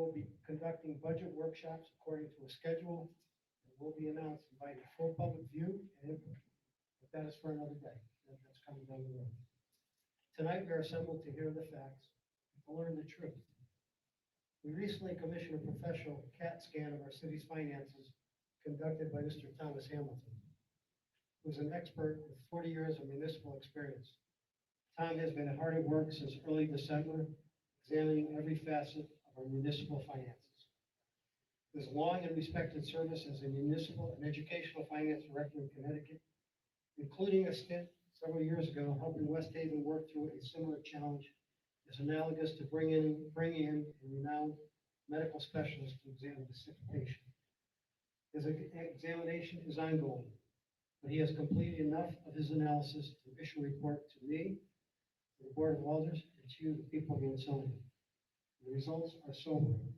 will be conducting budget workshops according to a schedule that will be announced, inviting full public view and input. But that is for another day. That's coming down the road. Tonight, we are assembled to hear the facts, to learn the truth. We recently commissioned a professional CAT scan of our city's finances conducted by Mr. Thomas Hamilton, who is an expert with 40 years of municipal experience. Tom has been hard at work since early December, examining every facet of our municipal finances. His long and respected service as a municipal and educational finance director in Connecticut, including a stint several years ago helping West Haven work through a similar challenge, is analogous to bringing in a renowned medical specialist to examine the sick patient. His examination is ongoing, but he has completed enough of his analysis to issue a report to me, to the Board of Aldermen, and to you, the people of Ansonia. The results are sobering.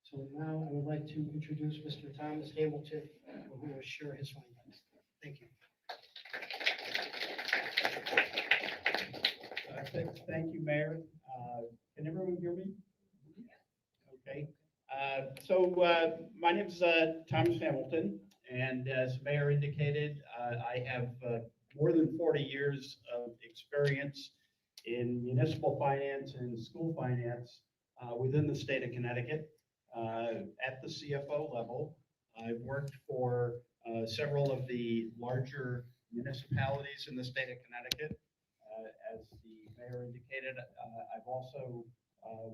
So now I would like to introduce Mr. Thomas Hamilton, who will share his findings. Thank you. Thank you, Mayor. Can everyone hear me? Okay. My name is Thomas Hamilton, and as Mayor indicated, I have more than 40 years of experience in municipal finance and school finance within the state of Connecticut. At the CFO level, I've worked for several of the larger municipalities in the state of Connecticut. As the mayor indicated, I've also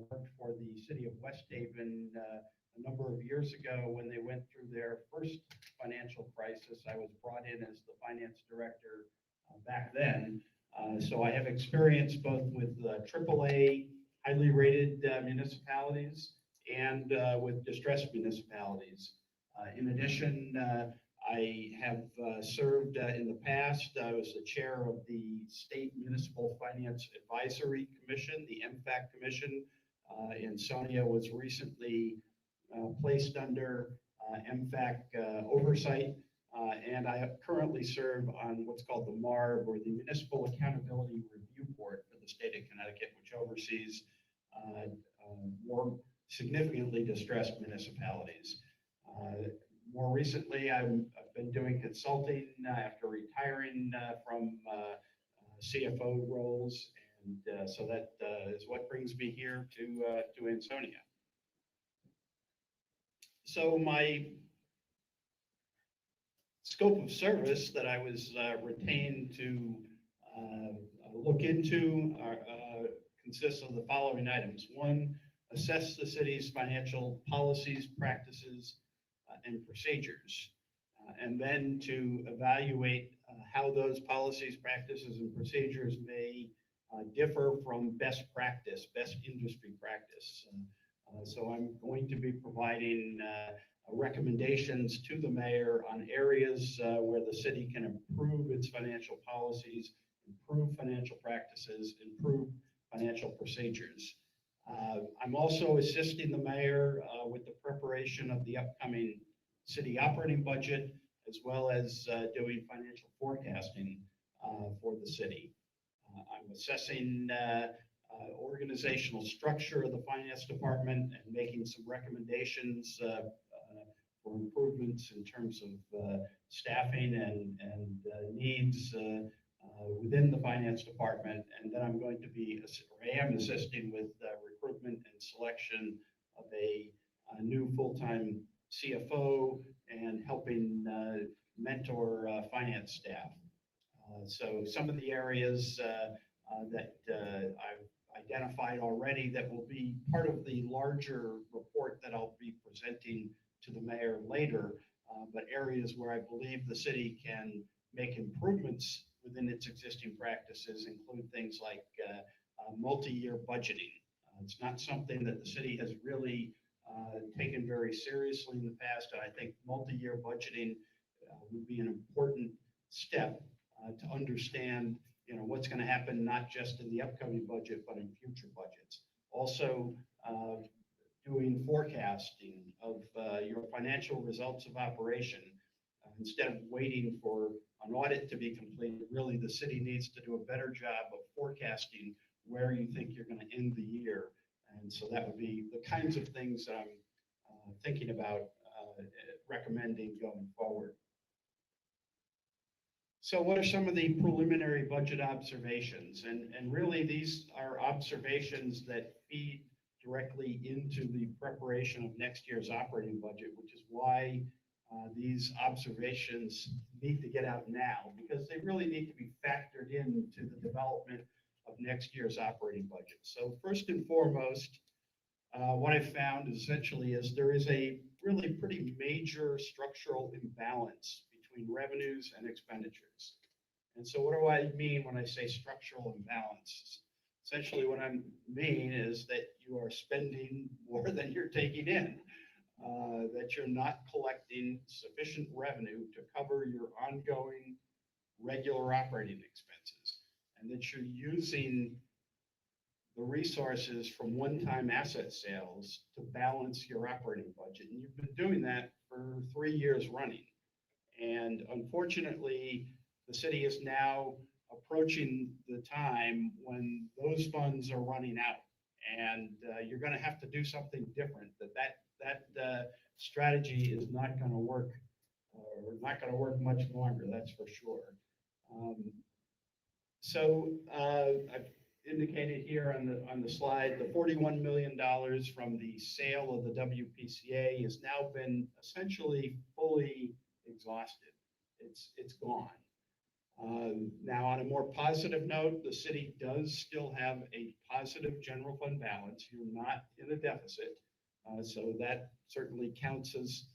worked for the City of West Haven a number of years ago when they went through their first financial crisis. I was brought in as the finance director back then. So I have experience both with AAA highly rated municipalities and with distressed municipalities. In addition, I have served in the past. I was the chair of the State Municipal Finance Advisory Commission, the MFAC Commission. Ansonia was recently placed under MFAC oversight, and I currently serve on what's called the MARB, or the Municipal Accountability Review Board for the state of Connecticut, which oversees more significantly distressed municipalities. More recently, I've been doing consulting after retiring from CFO roles, and so that is what brings me here to Ansonia. So my scope of service that I was retained to look into consists of the following items. One, assess the city's financial policies, practices, and procedures, and then to evaluate how those policies, practices, and procedures may differ from best practice, best industry practice. So I'm going to be providing recommendations to the mayor on areas where the city can improve its financial policies, improve financial practices, improve financial procedures. I'm also assisting the mayor with the preparation of the upcoming city operating budget, as well as doing financial forecasting for the city. I'm assessing organizational structure of the finance department and making some recommendations for improvements in terms of staffing and needs within the finance department. And then I'm going to be, or I am assisting with recruitment and selection of a new full-time CFO and helping mentor finance staff. So some of the areas that I've identified already that will be part of the larger report that I'll be presenting to the mayor later, but areas where I believe the city can make improvements within its existing practices include things like multi-year budgeting. It's not something that the city has really taken very seriously in the past, and I think multi-year budgeting would be an important step to understand, what's going to happen not just in the upcoming budget, but in future budgets. Also, doing forecasting of your financial results of operation. Instead of waiting for an audit to be completed, really the city needs to do a better job of forecasting where you think you're going to end the year And so that would be the kinds of things that I'm thinking about recommending going forward. So what are some of the preliminary budget observations? And really, these are observations that feed directly into the preparation of next year's operating budget, which is why these observations need to get out now, because they really need to be factored into the development of next year's operating budget. So first and foremost, what I've found essentially is there is a really pretty major structural imbalance between revenues and expenditures. And so what do I mean when I say structural imbalance? Essentially what I mean is that you are spending more than you're taking in, that you're not collecting sufficient revenue to cover your ongoing regular operating expenses, and that you're using the resources from one-time asset sales to balance your operating budget. And you've been doing that for 3 years running. And unfortunately, the city is now approaching the time when those funds are running out. And you're going to have to do something different. That strategy is not going to work, or not going to work much longer, that's for sure. I've indicated here on the slide, the $41 million from the sale of the WPCA has now been essentially fully exhausted. It's gone. Now, on a more positive note, the city does still have a positive general fund balance. You're not in a deficit, so that certainly counts as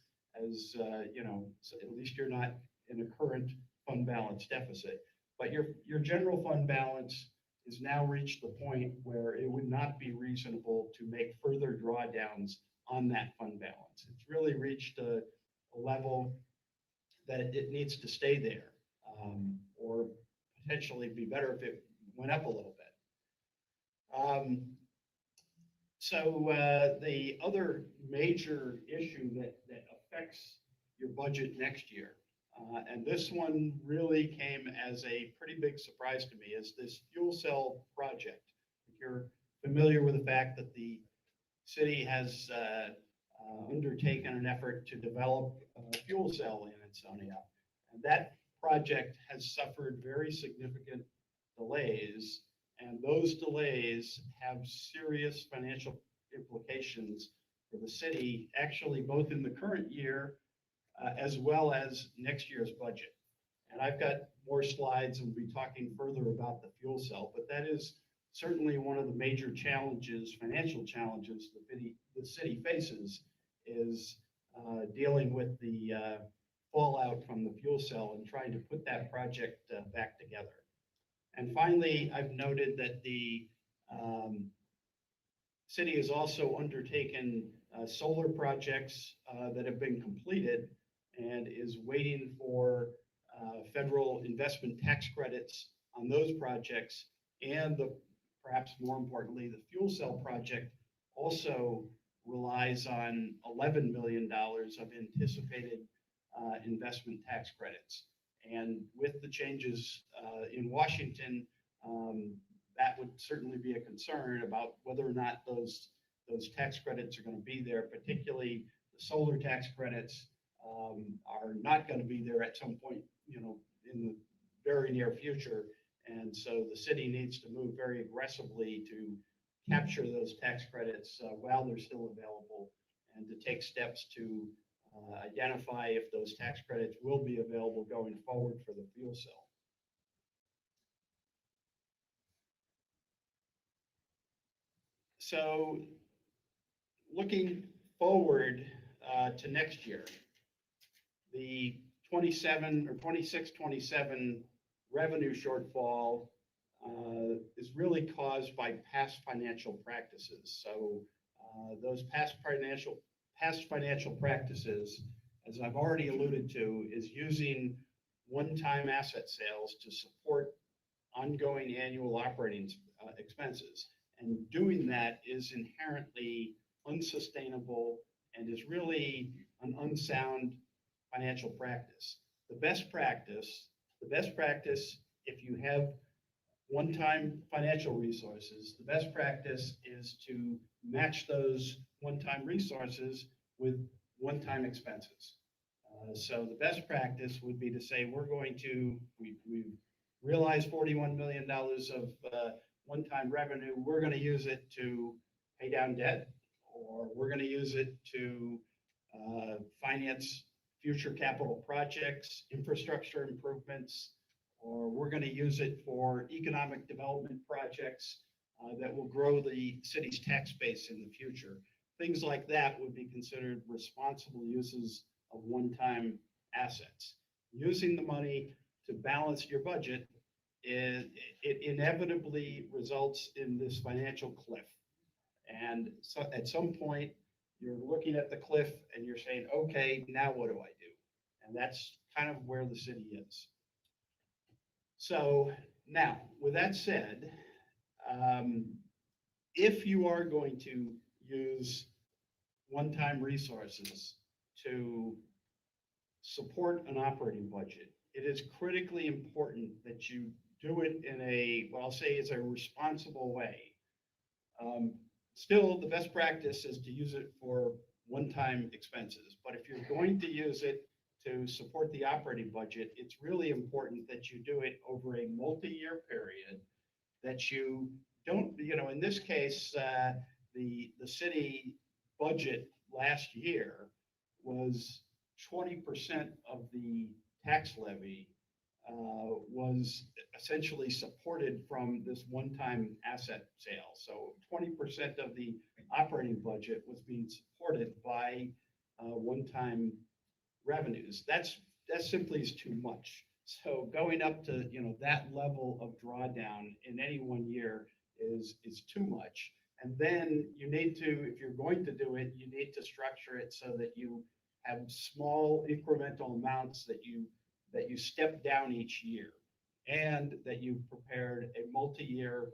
you know, so at least you're not in a current fund balance deficit. But your general fund balance has now reached the point where it would not be reasonable to make further drawdowns on that fund balance. It's really reached a level that it needs to stay there, or potentially be better if it went up a little bit. The other major issue that affects your budget next year, and this one really came as a pretty big surprise to me, is this fuel cell project. If you're familiar with the fact that the city has undertaken an effort to develop a fuel cell in Ansonia, and that project has suffered very significant delays, and those delays have serious financial implications for the city, actually both in the current year as well as next year's budget. And I've got more slides and we'll be talking further about the fuel cell, but that is certainly one of the major challenges, financial challenges the city faces, is dealing with the fallout from the fuel cell and trying to put that project back together. And finally, I've noted that the city has also undertaken solar projects that have been completed and is waiting for federal investment tax credits on those projects. And perhaps more importantly, the fuel cell project also relies on $11 million of anticipated investment tax credits. And with the changes in Washington, that would certainly be a concern about whether or not those tax credits are going to be there, particularly the solar tax credits are not going to be there at some point, you know, in the very near future. And so the city needs to move very aggressively to capture those tax credits while they're still available, and to take steps to identify if those tax credits will be available going forward for the fuel cell. So looking forward to next year, the 26-27 revenue shortfall is really caused by past financial practices. So those past financial practices, as I've already alluded to, is using one-time asset sales to support ongoing annual operating expenses. And doing that is inherently unsustainable and is really an unsound financial practice. The best practice, if you have one-time financial resources, the best practice is to match those one-time resources with one-time expenses. So the best practice would be to say, we've realized $41 million of one-time revenue. We're going to use it to pay down debt, or we're going to use it to finance future capital projects, infrastructure improvements, or we're going to use it for economic development projects that will grow the city's tax base in the future. Things like that would be considered responsible uses of one-time assets. Using the money to balance your budget, it inevitably results in this financial cliff. And so at some point, you're looking at the cliff and you're saying, okay, now what do I do? And that's kind of where the city is. So now, with that said, if you are going to use one-time resources to support an operating budget, it is critically important that you do it in what I'll say is a responsible way. Still, the best practice is to use it for one-time expenses. But if you're going to use it to support the operating budget, it's really important that you do it over a multi-year period, that you don't, in this case, the city budget last year was 20% of the tax levy was essentially supported from this one-time asset sale. So 20% of the operating budget was being supported by one-time revenues. That simply is too much. So going up to that level of drawdown in any one year is too much. And then you need to, if you're going to do it, you need to structure it so that you have small incremental amounts that you step down each year, and that you've prepared a multi-year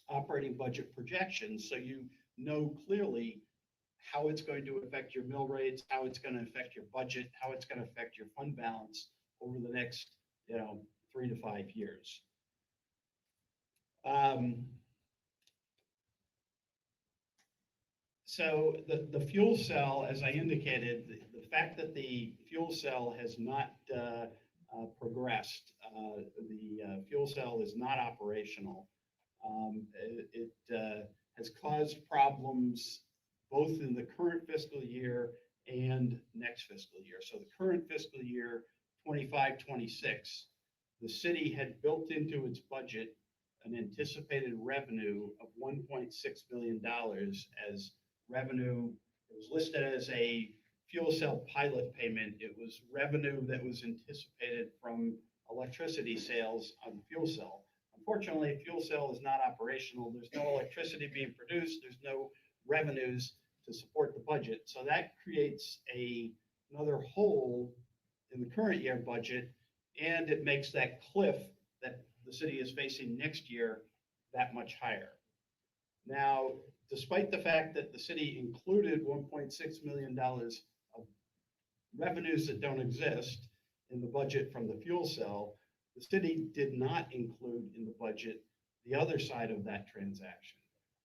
operating budget projection so you know clearly how it's going to affect your mill rates, how it's going to affect your budget, how it's going to affect your fund balance over the next 3 to 5 years. So the fuel cell, as I indicated, the fact that the fuel cell has not progressed, the fuel cell is not operational. It has caused problems both in the current fiscal year and next fiscal year. So the current fiscal year, 25-26, the city had built into its budget an anticipated revenue of $1.6 million as revenue. It was listed as a fuel cell pilot payment. It was revenue that was anticipated from electricity sales on the fuel cell. Unfortunately, fuel cell is not operational. There's no electricity being produced. There's no revenues to support the budget. So that creates another hole in the current year budget, and it makes that cliff that the city is facing next year that much higher. Now, despite the fact that the city included $1.6 million of revenues that don't exist in the budget from the fuel cell, the city did not include in the budget the other side of that transaction,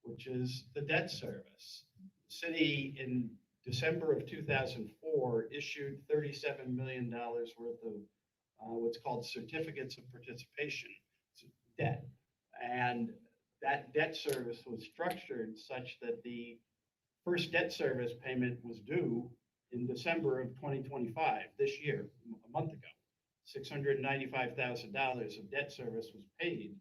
which is the debt service. The city in December of 2004 issued $37 million worth of what's called certificates of participation debt. And that debt service was structured such that the first debt service payment was due in December of 2025, this year, a month ago. $695,000 of debt service was paid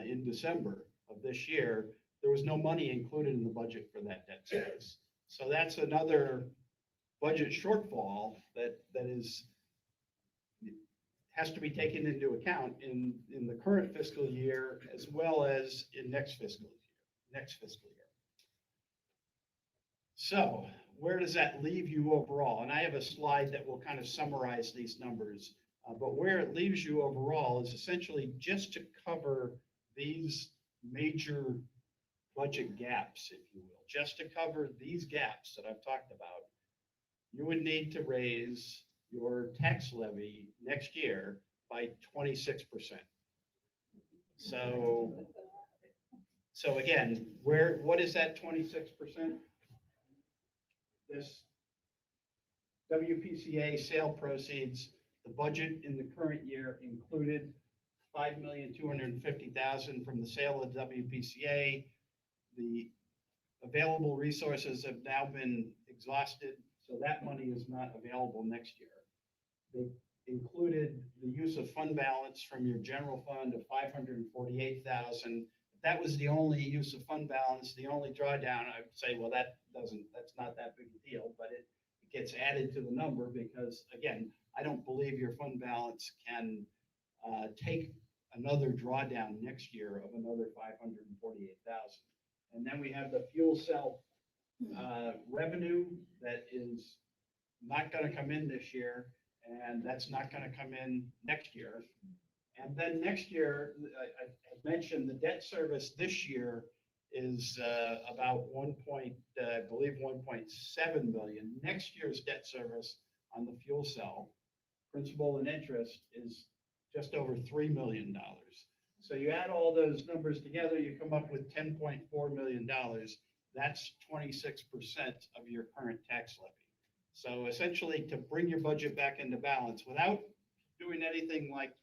in December of this year. There was no money included in the budget for that debt service. So that's another budget shortfall that has to be taken into account in the current fiscal year as well as in next fiscal year. So where does that leave you overall? And I have a slide that will kind of summarize these numbers, but where it leaves you overall is essentially just to cover these major budget gaps, if you will, just to cover these gaps that I've talked about. You would need to raise your tax levy next year by 26%. So again, what is that 26%? This WPCA sale proceeds, the budget in the current year included $5,250,000 from the sale of WPCA. The available resources have now been exhausted, so that money is not available next year. They included the use of fund balance from your general fund of $548,000. That was the only use of fund balance, the only drawdown. I would say, well, that's not that big a deal, but it gets added to the number because, again, I don't believe your fund balance can take another drawdown next year of another $548,000. And then we have the fuel cell revenue that is not going to come in this year, and that's not going to come in next year. And then next year, I mentioned the debt service this year is about I believe 1.7 million. Next year's debt service on the fuel cell, principal and interest, is just over $3 million. So you add all those numbers together, you come up with $10.4 million. That's 26% of your current tax levy. So essentially, to bring your budget back into balance without doing anything like,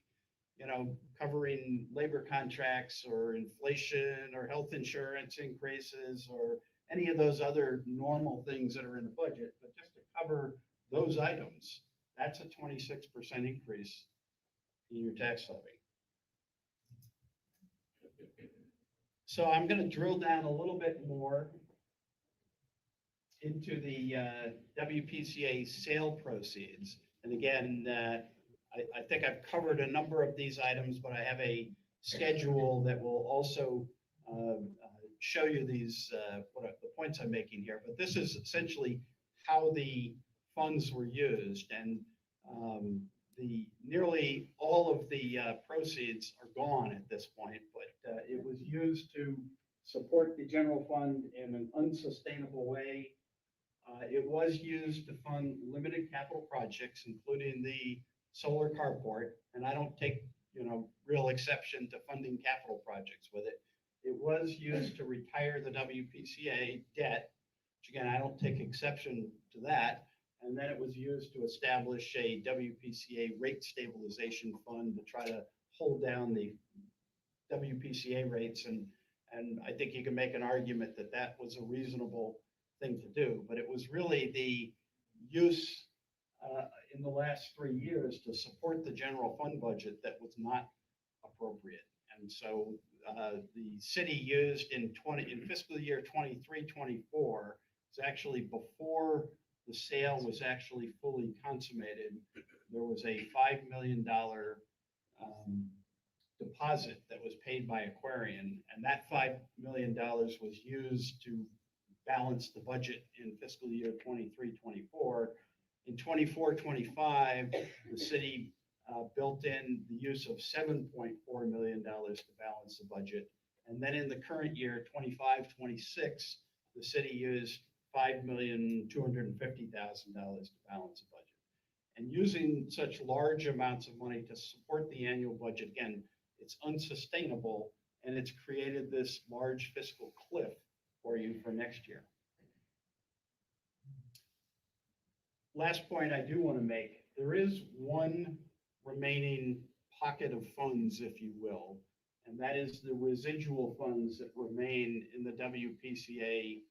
covering labor contracts or inflation or health insurance increases or any of those other normal things that are in the budget, but just to cover those items, that's a 26% increase in your tax levy. So I'm going to drill down a little bit more into the WPCA sale proceeds. And again, I think I've covered a number of these items, but I have a schedule that will also show you these, the points I'm making here. But this is essentially how the funds were used. And nearly all of the proceeds are gone at this point, but it was used to support the general fund in an unsustainable way. It was used to fund limited capital projects, including the solar carport, and I don't take, real exception to funding capital projects with it. It was used to retire the WPCA debt, which again, I don't take exception to that. And then it was used to establish a WPCA rate stabilization fund to try to hold down the WPCA rates. And I think you can make an argument that that was a reasonable thing to do, but it was really the use in the last 3 years to support the general fund budget that was not appropriate. And so the city used in fiscal year 23-24, it's actually before the sale was actually fully consummated, there was a $5 million deposit that was paid by Aquarian, and that $5 million was used to balance the budget in fiscal year 23-24. In 24-25, the city built in the use of $7.4 million to balance the budget. And then in the current year, 25-26, the city used $5,250,000 to balance the budget. And using such large amounts of money to support the annual budget, again, it's unsustainable, and it's created this large fiscal cliff for you for next year. Last point I do want to make, there is one remaining pocket of funds, if you will, and that is the residual funds that remain in the WPCA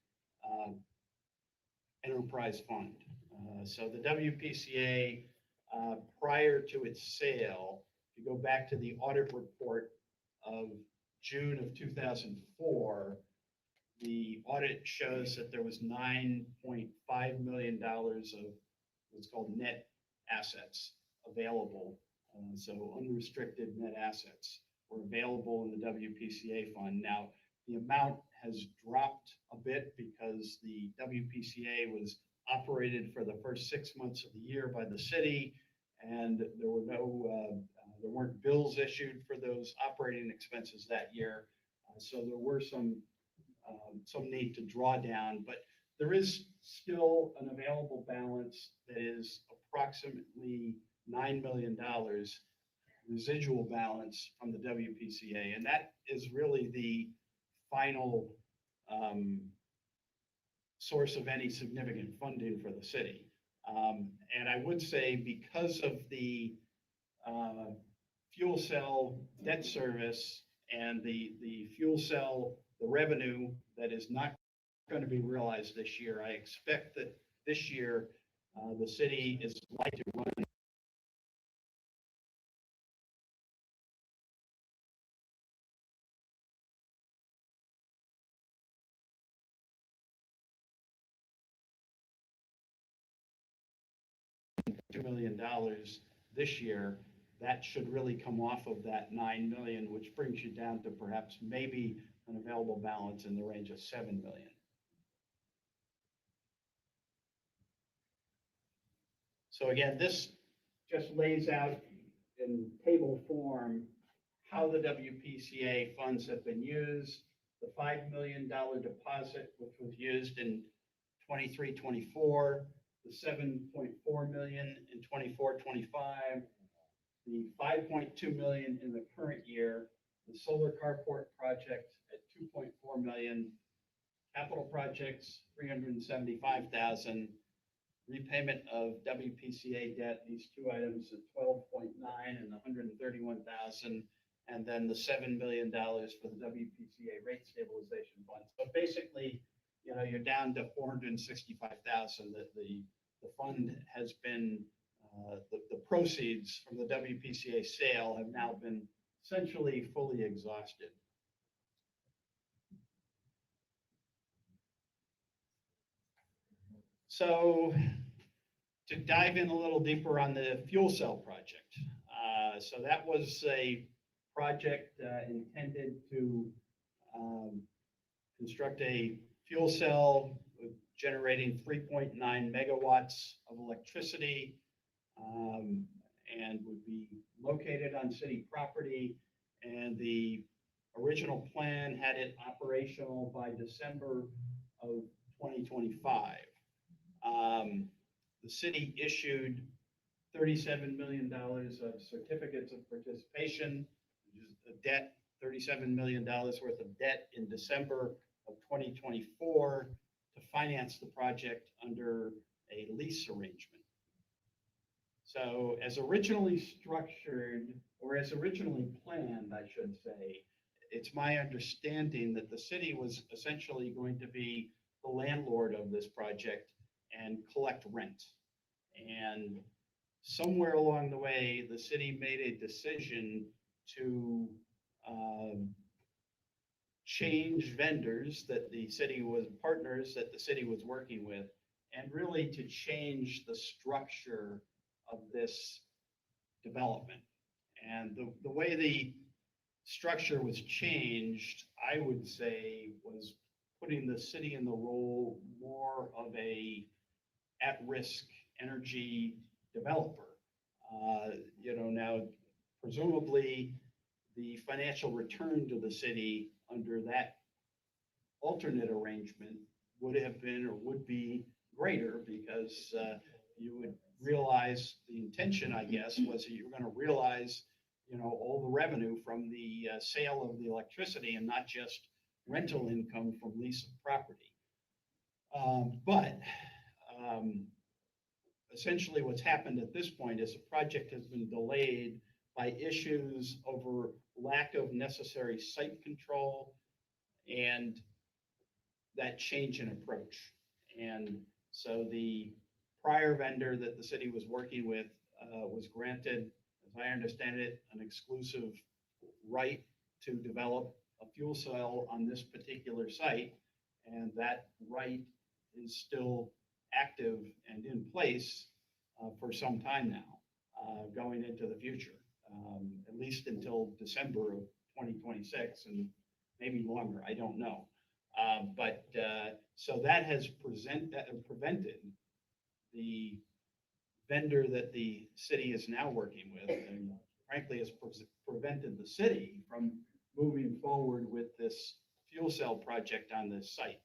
enterprise fund. So the WPCA, prior to its sale, if you go back to the audit report of June of 2004, the audit shows that there was $9.5 million of what's called net assets available. So unrestricted net assets were available in the WPCA fund. Now, the amount has dropped a bit because the WPCA was operated for the first 6 months of the year by the city, and there weren't bills issued for those operating expenses that year. So there were some need to draw down, but there is still an available balance that is approximately $9 million residual balance from the WPCA. And that is really the final source of any significant funding for the city. And I would say because of the fuel cell debt service and the fuel cell, the revenue that is not going to be realized this year, I expect that this year the city is likely to run $2 million this year. That should really come off of that 9 million, which brings you down to perhaps maybe an available balance in the range of 7 million. So again, this just lays out in table form how the WPCA funds have been used. The $5 million deposit, which was used in 23-24, the 7.4 million in 24-25, the 5.2 million in the current year, the solar carport project at 2.4 million, capital projects 375,000, repayment of WPCA debt, these two items at 12.9 and 131,000, and then the $7 million for the WPCA rate stabilization fund. So basically, you know, you're down to 465,000. That the fund has been the proceeds from the WPCA sale have now been essentially fully exhausted. So to dive in a little deeper on the fuel cell project. So that was a project intended to construct a fuel cell generating 3.9 megawatts of electricity and would be located on city property. And the original plan had it operational by December of 2025. The city issued $37 million of certificates of participation, which is a debt, $37 million worth of debt in December of 2024 to finance the project under a lease arrangement. So as originally structured, or as originally planned, I should say, it's my understanding that the city was essentially going to be the landlord of this project and collect rent. And somewhere along the way, the city made a decision to change vendors that the city was partners that the city was working with, and really to change the structure of this development. And the way the structure was changed, I would say, was putting the city in the role more of a at-risk energy developer. You know, now presumably the financial return to the city under that alternate arrangement would have been or would be greater, because you would realize the intention, I guess, was that you're going to realize, you know, all the revenue from the sale of the electricity and not just rental income from lease of property. But essentially what's happened at this point is the project has been delayed by issues over lack of necessary site control and that change in approach. And so the prior vendor that the city was working with was granted, as I understand it, an exclusive right to develop a fuel cell on this particular site. And that right is still active and in place for some time now, going into the future, at least until December of 2026 and maybe longer, I don't know. So that has prevented the vendor that the city is now working with, and frankly has prevented the city from moving forward with this fuel cell project on this site.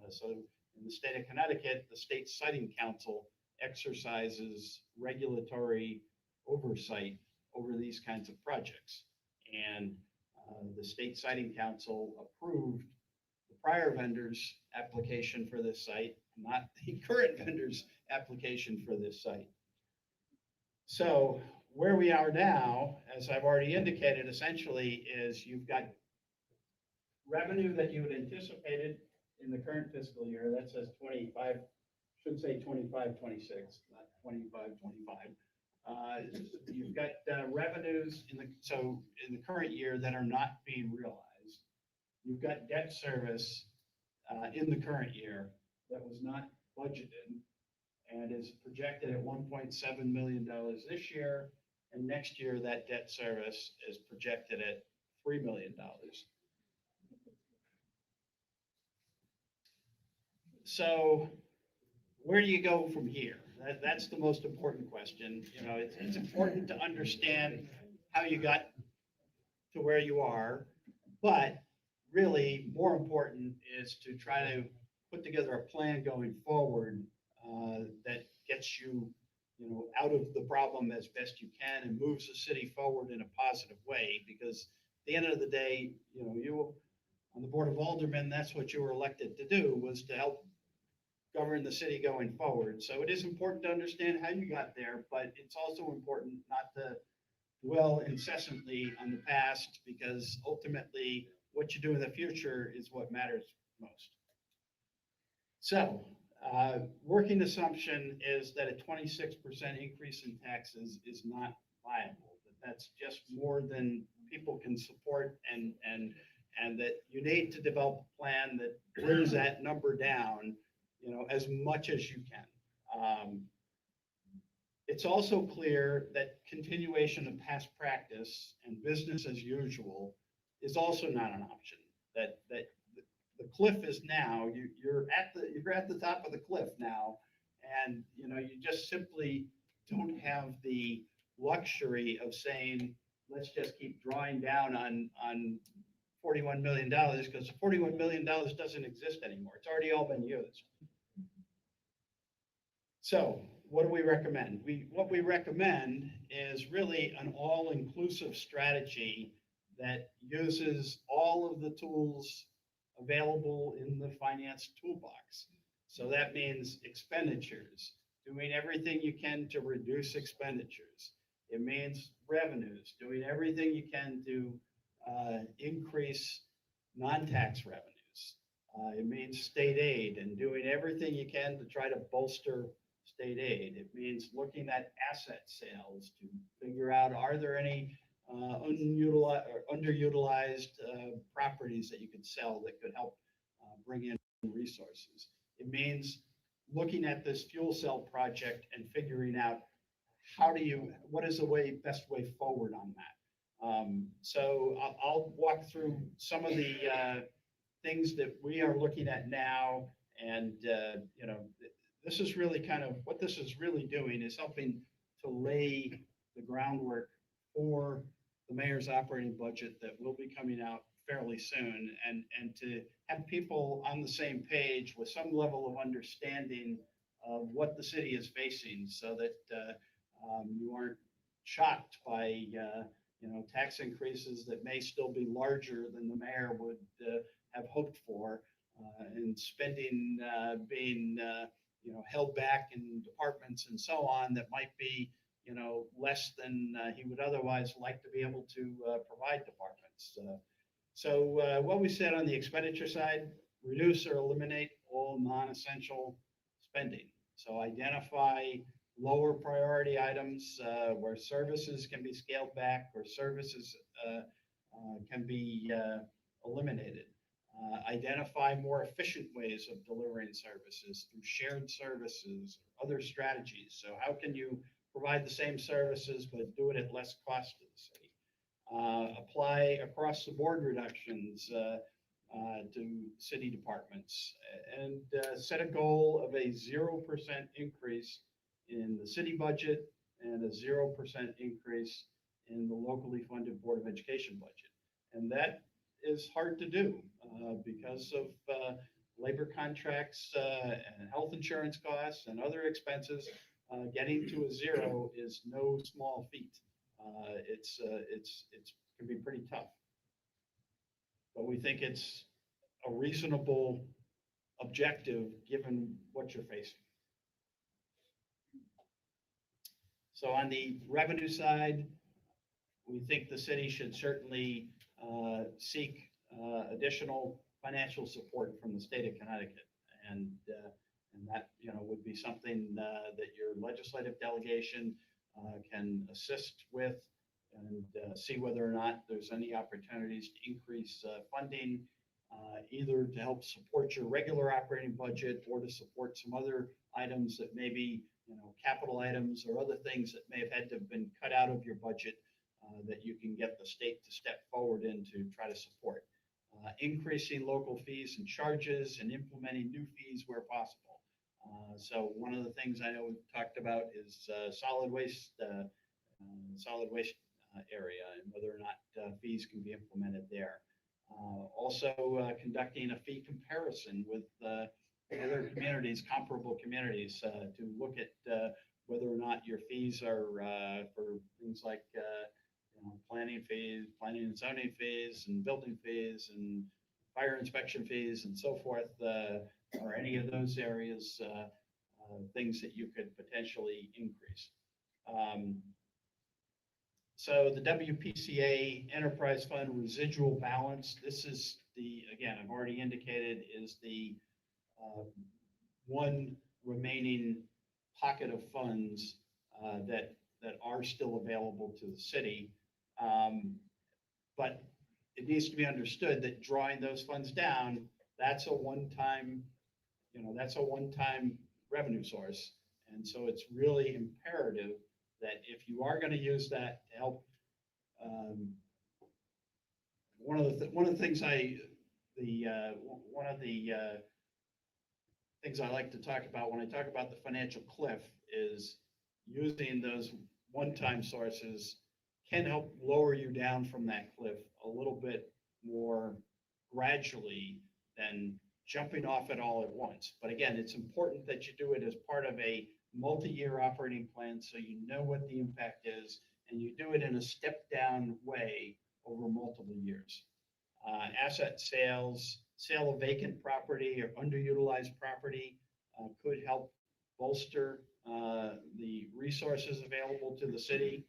So in the state of Connecticut, the State Siting Council exercises regulatory oversight over these kinds of projects. And the State Siting Council approved the prior vendor's application for this site, not the current vendor's application for this site. So where we are now, as I've already indicated, essentially is you've got revenue that you had anticipated in the current fiscal year. That says 25, should say 25, 26, not 25, 25. You've got revenues in the current year that are not being realized. You've got debt service in the current year that was not budgeted and is projected at $1.7 million this year. And next year, that debt service is projected at $3 million. So where do you go from here? That's the most important question. You know, it's important to understand how you got to where you are, but really more important is to try to put together a plan going forward that gets you, out of the problem as best you can and moves the city forward in a positive way. Because at the end of the day, you on the Board of Aldermen, that's what you were elected to do, was to help govern the city going forward. So it is important to understand how you got there, but it's also important not to dwell incessantly on the past, because ultimately what you do in the future is what matters most. So working assumption is that a 26% increase in taxes is not viable. That's just more than people can support, and that you need to develop a plan that brings that number down, as much as you can. It's also clear that continuation of past practice and business as usual is also not an option. That the cliff is now, you're at the top of the cliff now, and you just simply don't have the luxury of saying, let's just keep drawing down on $41 million, because $41 million doesn't exist anymore. It's already all been used. So what do we recommend? What we recommend is really an all-inclusive strategy that uses all of the tools available in the finance toolbox. So that means expenditures, doing everything you can to reduce expenditures. It means revenues, doing everything you can to increase non-tax revenues. It means state aid and doing everything you can to try to bolster state aid. It means looking at asset sales to figure out, are there any unutilized or underutilized properties that you could sell that could help bring in resources. It means looking at this fuel cell project and figuring out what is the best way forward on that. So I'll walk through some of the things that we are looking at now, and this is really kind of what this is really doing, is helping to lay the groundwork for the mayor's operating budget that will be coming out fairly soon, and to have people on the same page with some level of understanding of what the city is facing, so that you aren't shocked by tax increases that may still be larger than the mayor would have hoped for, and spending being held back in departments and so on that might be less than he would otherwise like to be able to provide departments. So what we said on the expenditure side: reduce or eliminate all non-essential spending. So identify lower priority items where services can be scaled back, or services can be eliminated. Identify more efficient ways of delivering services through shared services, other strategies. So how can you provide the same services but do it at less cost to the city? Apply across the board reductions to city departments, and set a goal of a 0% increase in the city budget and a 0% increase in the locally funded Board of Education budget. And that is hard to do because of labor contracts and health insurance costs and other expenses. Getting to a 0 is no small feat. it's can be pretty tough. But we think it's a reasonable objective given what you're facing. So on the revenue side, we think the city should certainly seek additional financial support from the state of Connecticut. And that, would be something that your legislative delegation can assist with and see whether or not there's any opportunities to increase funding, either to help support your regular operating budget or to support some other items that may be, capital items or other things that may have had to have been cut out of your budget that you can get the state to step forward in to try to support. Increasing local fees and charges and implementing new fees where possible. So one of the things I know we've talked about is solid waste area and whether or not fees can be implemented there. Also conducting a fee comparison with other communities, comparable communities, to look at whether or not your fees are for things like planning fees, planning and zoning fees, and building fees, and fire inspection fees, and so forth, or any of those areas, things that you could potentially increase. So the WPCA Enterprise Fund residual balance, this is again, I've already indicated, is the one remaining pocket of funds that are still available to the city. But it needs to be understood that drawing those funds down, that's a one-time revenue source. And so it's really imperative that if you are going to use that to help, one of the things I like to talk about when I talk about the financial cliff is using those one-time sources can help lower you down from that cliff a little bit more gradually than jumping off it all at once. But again, it's important that you do it as part of a multi-year operating plan so you know what the impact is and you do it in a step-down way over multiple years. Asset sales, sale of vacant property or underutilized property could help bolster the resources available to the city.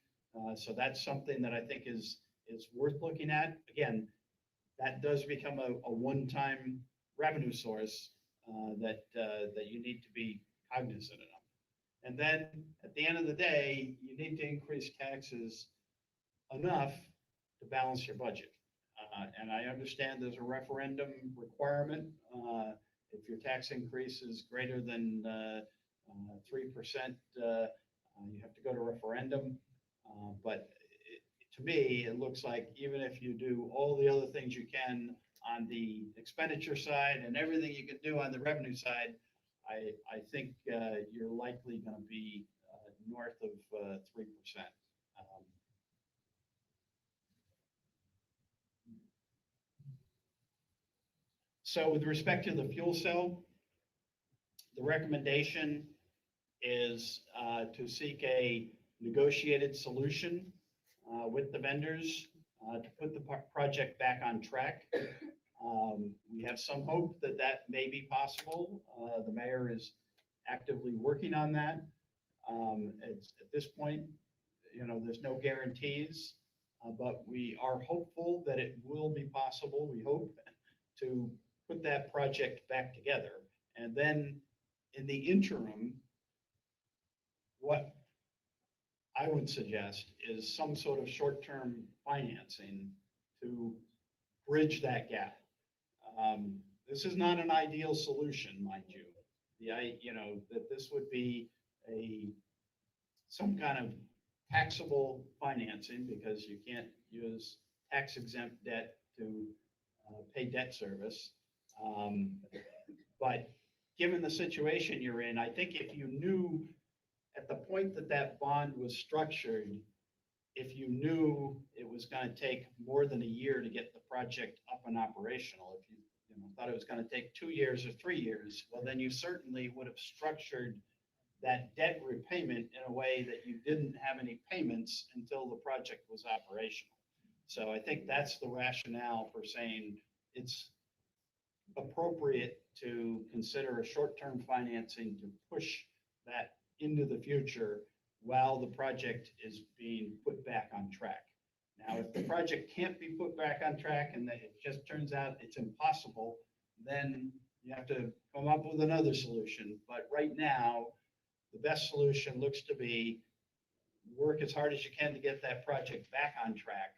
So that's something that I think is worth looking at. Again, that does become a one-time revenue source that you need to be cognizant of. And then at the end of the day, you need to increase taxes enough to balance your budget. And I understand there's a referendum requirement. If your tax increase is greater than 3%, you have to go to referendum. But to me, it looks like even if you do all the other things you can on the expenditure side and everything you can do on the revenue side, I think you're likely going to be north of 3%. So with respect to the fuel cell, the recommendation is to seek a negotiated solution with the vendors to put the project back on track. We have some hope that that may be possible. The mayor is actively working on that. At this point, there's no guarantees, but we are hopeful that it will be possible, we hope, to put that project back together. And then in the interim, what I would suggest is some sort of short-term financing to bridge that gap. This is not an ideal solution, mind you. That this would be some kind of taxable financing because you can't use tax-exempt debt to pay debt service. But given the situation you're in, I think if you knew at the point that that bond was structured, if you knew it was going to take more than a year to get the project up and operational, if you thought it was going to take 2 years or 3 years, well, then you certainly would have structured that debt repayment in a way that you didn't have any payments until the project was operational. So I think that's the rationale for saying it's appropriate to consider a short-term financing to push that into the future while the project is being put back on track. Now, if the project can't be put back on track and that it just turns out it's impossible, then you have to come up with another solution. But right now, the best solution looks to be work as hard as you can to get that project back on track,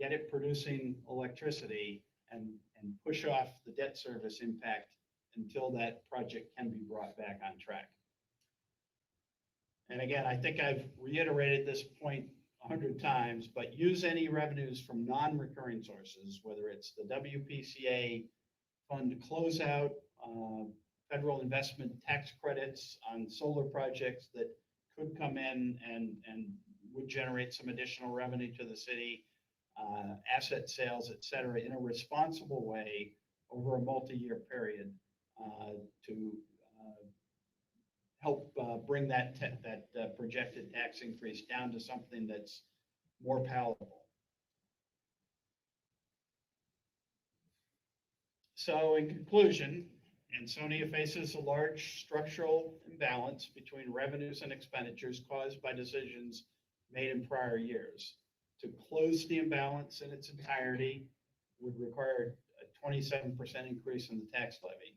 get it producing electricity, and push off the debt service impact until that project can be brought back on track. And again, I think I've reiterated this point 100 times, but use any revenues from non-recurring sources, whether it's the WPCA fund closeout, federal investment tax credits on solar projects that could come in and would generate some additional revenue to the city, asset sales, et cetera, in a responsible way over a multi-year period to help bring that projected tax increase down to something that's more palatable. So in conclusion, Ansonia faces a large structural imbalance between revenues and expenditures caused by decisions made in prior years. To close the imbalance in its entirety would require a 27% increase in the tax levy.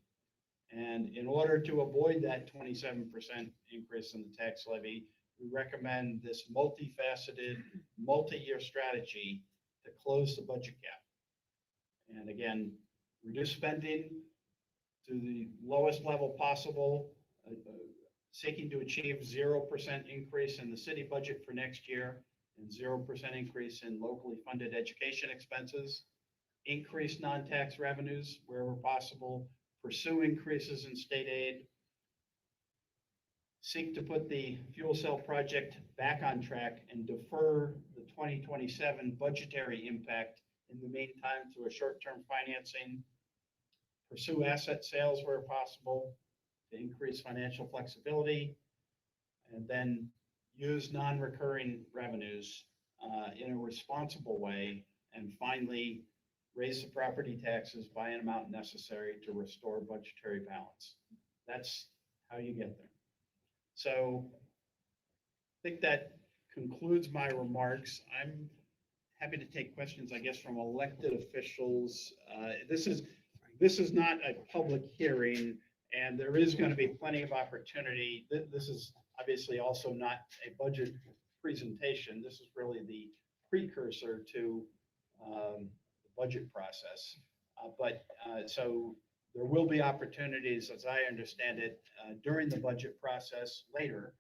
And in order to avoid that 27% increase in the tax levy, we recommend this multifaceted, multi-year strategy to close the budget gap. And again, reduce spending to the lowest level possible, seeking to achieve 0% increase in the city budget for next year and 0% increase in locally funded education expenses, increase non-tax revenues wherever possible, pursue increases in state aid, seek to put the fuel cell project back on track and defer the 2027 budgetary impact in the meantime through a short-term financing, pursue asset sales where possible to increase financial flexibility, and then use non-recurring revenues in a responsible way, and finally, raise the property taxes by an amount necessary to restore budgetary balance. That's how you get there. So I think that concludes my remarks. I'm happy to take questions, I guess, from elected officials. This is not a public hearing, and there is going to be plenty of opportunity. This is obviously also not a budget presentation. This is really the precursor to the budget process. So there will be opportunities, as I understand it, during the budget process later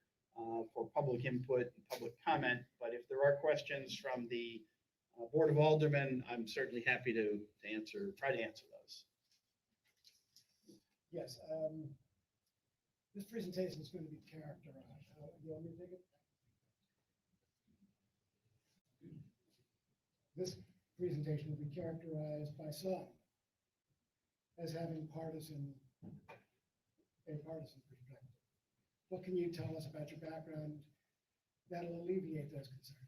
for public input and public comment. But if there are questions from the Board of Aldermen, I'm certainly happy to try to answer those. Yes, this presentation is going to be characterized. You want me to take it? This presentation will be characterized by some as having a partisan perspective. What can you tell us about your background that'll alleviate those concerns?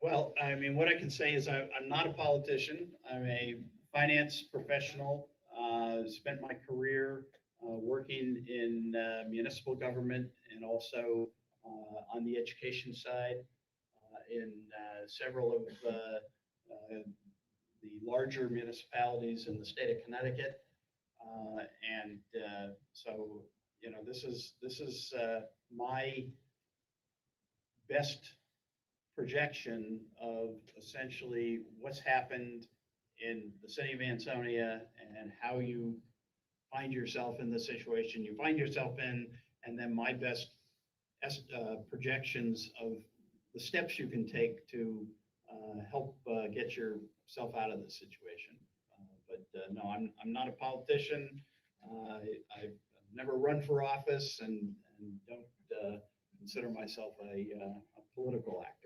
Well, I mean, what I can say is I'm not a politician. I'm a finance professional. Spent my career working in municipal government and also on the education side in several of the larger municipalities in the state of Connecticut. So, you know, this is my best projection of essentially what's happened in the city of Ansonia and how you find yourself in the situation you find yourself in, and then my best projections of the steps you can take to help get yourself out of the situation. No, I'm not a politician. I've never run for office and don't consider myself a political actor.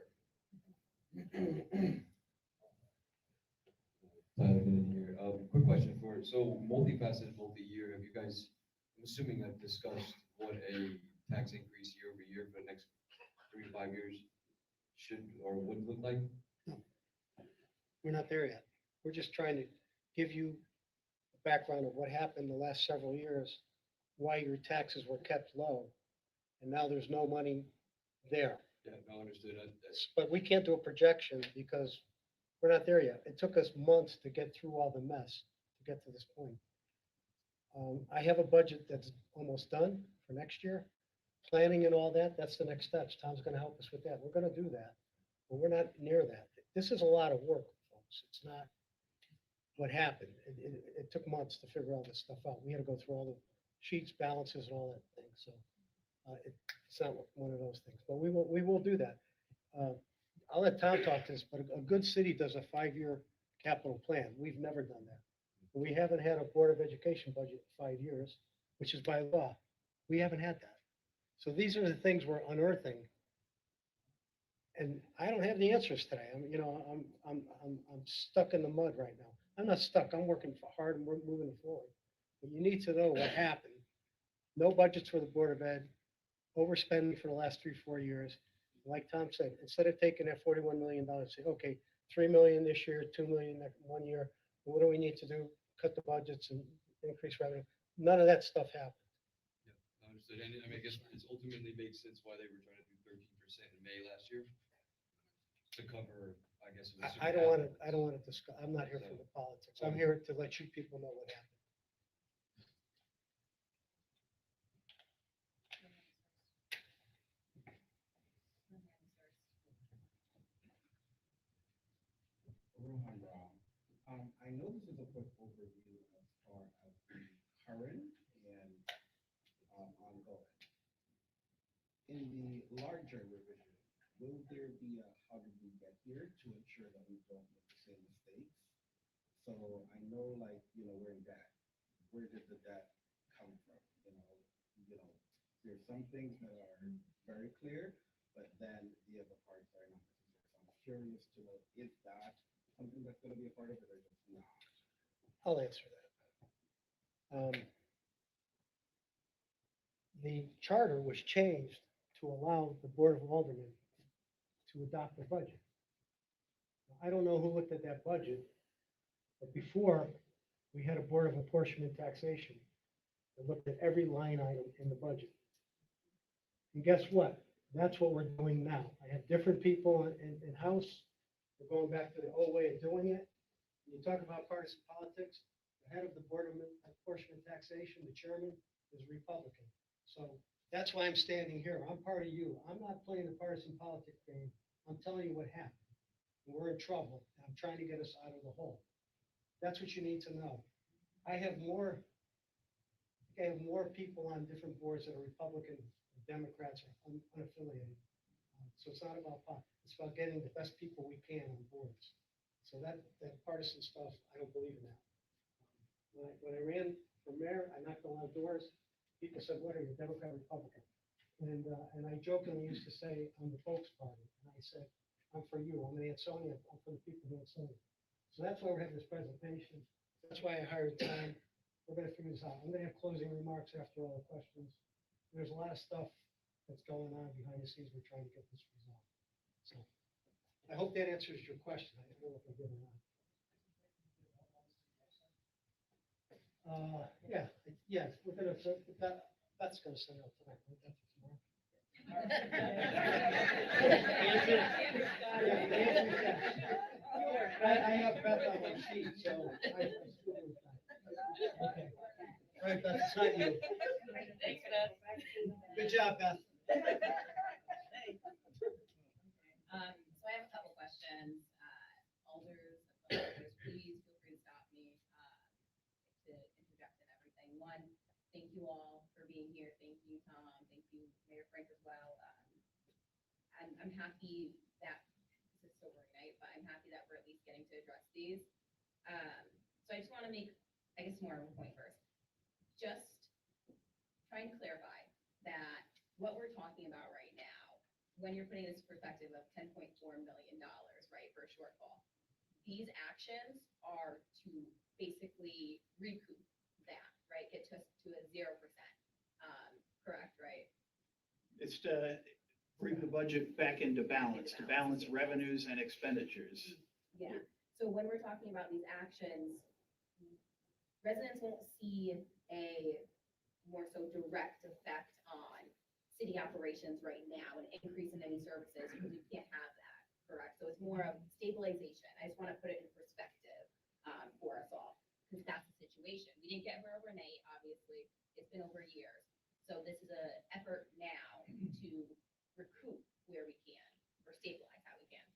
In here. Quick question for, so multifaceted, multi-year, have you guys, I'm assuming have discussed what a tax increase year over year for the next 3 to 5 years should or would look like? We're not there yet. We're just trying to give you a background of what happened the last several years, why your taxes were kept low, and now there's no money there. Yeah, no, understood. That's, But we can't do a projection because we're not there yet. It took us months to get through all the mess to get to this point. I have a budget that's almost done for next year. Planning and all that, that's the next steps. Tom's gonna help us with that. We're gonna do that, but we're not near that. This is a lot of work, folks. It's not what happened. It took months to figure all this stuff out. We had to go through all the sheets, balances and all that thing, so. It's not one of those things, but we will do that. I'll let Tom talk to this, but a good city does a 5-year capital plan. We've never done that. We haven't had a Board of Education budget in 5 years, which is by law. We haven't had that. So these are the things we're unearthing. And I don't have the answers today. I'm stuck in the mud right now. I'm not stuck. I'm working hard and we're moving forward. But you need to know what happened. No budgets for the Board of Ed, overspending for the last 3-4 years. Like Tom said, instead of taking that $41 million, say, okay, 3 million this year, 2 million next 1 year. What do we need to do? Cut the budgets and increase revenue. None of that stuff happened. yeah, understood. And I mean, I guess it's ultimately made sense why they were trying to do 13% in May last year to cover, I guess. I'm I assuming don't want to discuss, I'm not here for the politics. I'm here to let you people know what happened. Rohan Rao. I know this is a quick overview as far as the current and ongoing. In the larger revision, will there be a how did we get here to ensure that we don't make the same mistakes? So I know, like, we're in debt. Where did the debt come from? There's some things that are very clear, but then the other parts are not. So I'm curious to know, is that something that's going to be a part of it or just not? I'll answer that. The charter was changed to allow the Board of Aldermen to adopt a budget. I don't know who looked at that budget, but before, we had a Board of Apportionment and Taxation that looked at every line item in the budget. And guess what? That's what we're doing now. I have different people in-house. We're going back to the old way of doing it. When you talk about partisan politics, the head of the Board of Apportionment and Taxation, the chairman, is Republican. So that's why I'm standing here. I'm part of you. I'm not playing the partisan politics game. I'm telling you what happened. We're in trouble. And I'm trying to get us out of the hole. That's what you need to know. I have more people on different boards that are Republican, Democrats, or unaffiliated. So it's not about politics. It's about getting the best people we can on boards. So that partisan stuff, I don't believe in that. When I ran for mayor, I knocked on a lot of doors. People said, "What are you, Democrat, Republican?" And I jokingly used to say, "I'm the folks party." And I said, "I'm for you. I'm in Ansonia. I'm for the people of Ansonia." So that's why we're having this presentation. That's why I hired Tom. We're going to figure this out. I'm going to have closing remarks after all the questions. There's a lot of stuff that's going on behind the scenes. We're trying to get this resolved. So I hope that answers your question. I don't know if I did or not. Yes, we're going to, that's going to send out tonight. Right? That's tomorrow. I have Beth on my sheet, so I still with that. Okay. All right, Beth, it's not you. Thanks, Beth. Good job, Beth. So I have a couple questions. Alders, please feel free to stop me to interject in everything. One, thank you all for being here. Thank you, Tom. Thank you, Mayor Frank, as well. I'm happy that this is sobering night, but I'm happy that we're at least getting to address these. So I just want to make, I guess, more of a point first. Just try and clarify that what we're talking about right now, when you're putting this perspective of $10.4 million, right, for a shortfall, these actions are to basically recoup that, right? Get to a 0%. Correct, right? It's to bring the budget back into balance, to balance revenues and expenditures. Yeah. So when we're talking about these actions, residents won't see a more so direct effect on city operations right now, an increase in any services, because you can't have that, correct? So it's more of stabilization. I just want to put it in perspective for us all, because that's the situation. We didn't get here overnight, obviously. It's been over years. So this is an effort now to recoup where we can, or stabilize how we can.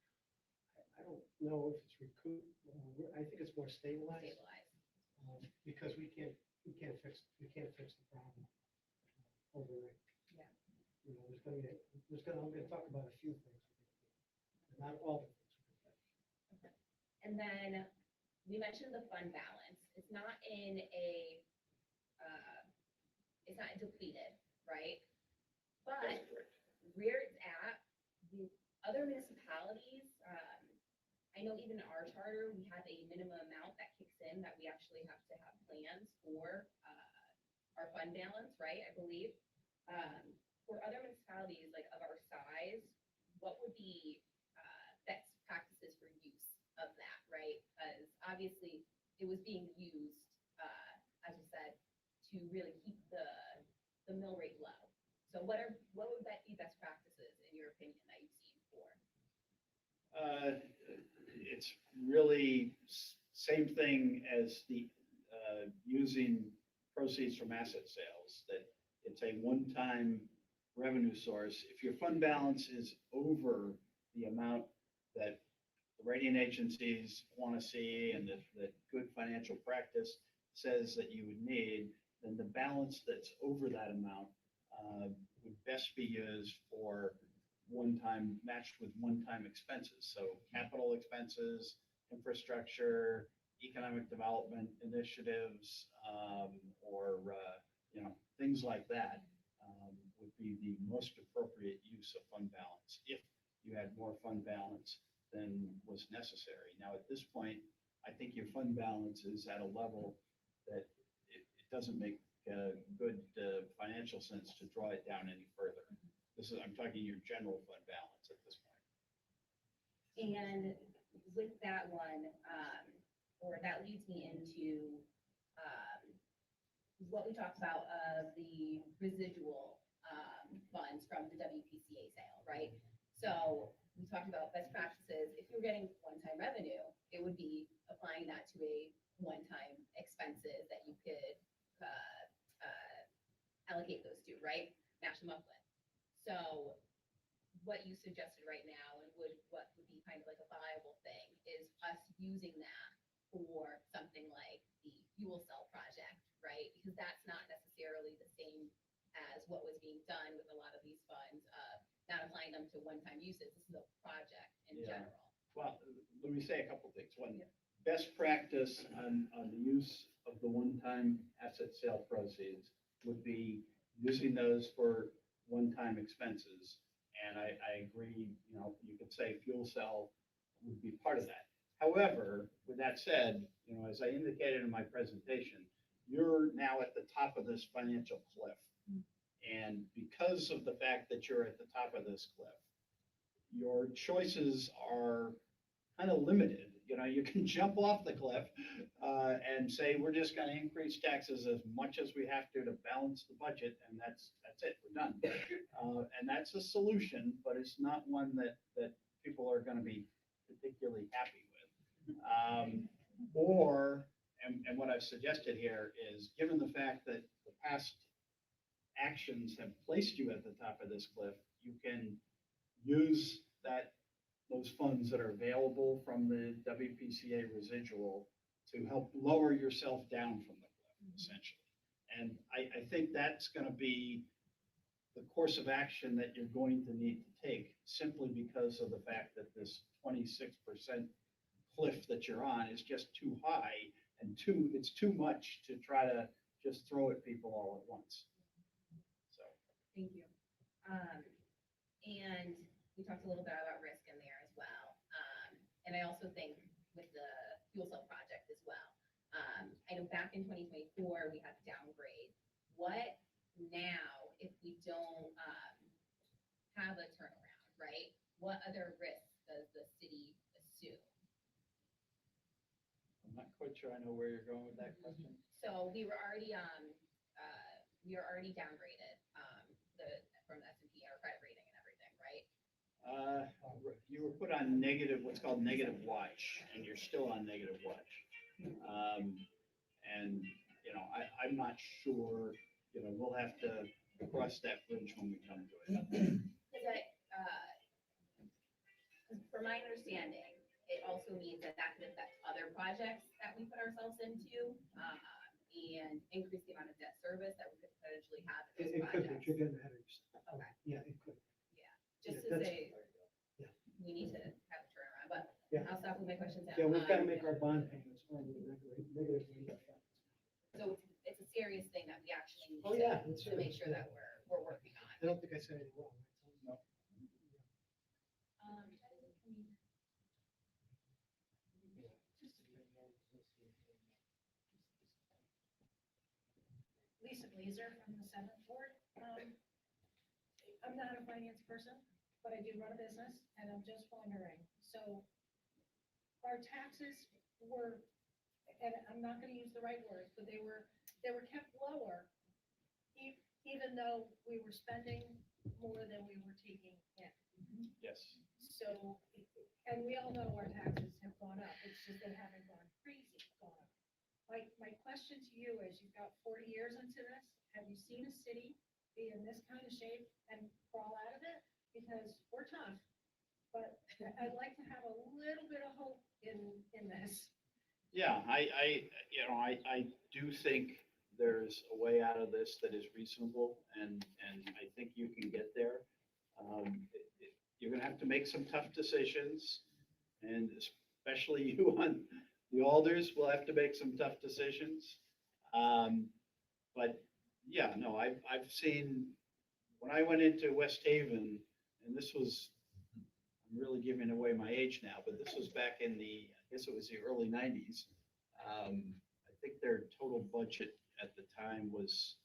I don't know if it's recoup, I think it's more stabilized, Stabilize. because we can't fix the problem overnight. Yeah. You know, I'm gonna talk about a few things, not all the things we can fix. And then we mentioned the fund balance. It's not in a, it's not depleted, right? But where it's at, the other municipalities, I know even in our charter, we have a minimum amount that kicks in that we actually have to have plans for our fund balance, right? I believe. For other municipalities like of our size, what would be best practices for use of that, right? Because obviously it was being used, as you said, to really keep the mill rate low. So what would that be best practices in your opinion that you've seen for? It's really same thing as the using proceeds from asset sales, that it's a one-time revenue source. If your fund balance is over the amount that the rating agencies want to see and that good financial practice says that you would need, then the balance that's over that amount would best be used for matched with one-time expenses. So capital expenses, infrastructure, economic development initiatives, or things like that would be the most appropriate use of fund balance if you had more fund balance than was necessary. Now, at this point, I think your fund balance is at a level that it doesn't make good financial sense to draw it down any further. I'm talking your general fund balance at this point. And with that one, or that leads me into what we talked about of the residual funds from the WPCA sale, right? So we talked about best practices. If you're getting one-time revenue, it would be applying that to a one-time expenses that you could allocate those to, right? Match them up with. So what you suggested right now and what would be kind of like a viable thing is us using that for something like the fuel cell project, right? Because that's not necessarily the same as what was being done with a lot of these funds, not applying them to one-time uses. This is a project in general. Well, let me say a couple things. One, best practice on the use of the one-time asset sale proceeds would be using those for one-time expenses. And I agree, you could say fuel cell would be part of that. However, with that said, as I indicated in my presentation, you're now at the top of this financial cliff. And because of the fact that you're at the top of this cliff, your choices are kind of limited. You can jump off the cliff and say, we're just going to increase taxes as much as we have to balance the budget, and that's it, we're done. And that's a solution, but it's not one that people are going to be particularly happy with. And what I've suggested here is, given the fact that the past actions have placed you at the top of this cliff, you can use those funds that are available from the WPCA residual to help lower yourself down from the cliff, essentially. And I think that's going to be the course of action that you're going to need to take, simply because of the fact that this 26% cliff that you're on is just too high, and it's too much to try to just throw at people all at once. So. Thank you. And we talked a little bit about risk in there as well. And I also think with the fuel cell project as well. I know back in 2024, we had to downgrade. What now if we don't, have a turnaround, right? What other risks does the city assume? I'm not quite sure I know where you're going with that question. So we were already downgraded, from S&P, our credit rating and everything, right? You were put on negative, what's called negative watch, and you're still on negative watch. And, you know, I'm not sure, you know, we'll have to cross that bridge when we come to it. Because from my understanding, it also means that that could affect other projects that we put ourselves into, and increase the amount of debt service that we could potentially have in It those could, but projects. you're getting ahead of yourself. Okay, Yeah, it could. just Yeah, to that's- say, yeah. we need to have a turnaround, but Yeah. I'll stop with my questions now. Yeah, we've got to make our bond payments or we're negative. So it's a serious thing that we actually need Oh, yeah, it's to make serious, sure yeah. that we're working on. I don't think I said anything wrong. No. Lisa Glazer from the Seventh Ward. I'm not a finance person, but I do run a business, and I'm just wondering, so our taxes were, and I'm not gonna use the right words, but they were kept lower, even though we were spending more than we were taking in. Yes. So, and we all know our taxes have gone up, it's just they haven't gone crazy, gone up. My question to you is, you've got 40 years into this, have you seen a city be in this kind of shape and crawl out of it? Because we're tough, but I'd like to have a little bit of hope in this. Yeah, I do think there's a way out of this that is reasonable, and I think you can get there. You're gonna have to make some tough decisions, and especially you on the alders will have to make some tough decisions. But yeah, no, I've seen, when I went into West Haven, and this was, I'm really giving away my age now, but this was back in the, I guess it was the early 90s. I think their total budget at the time was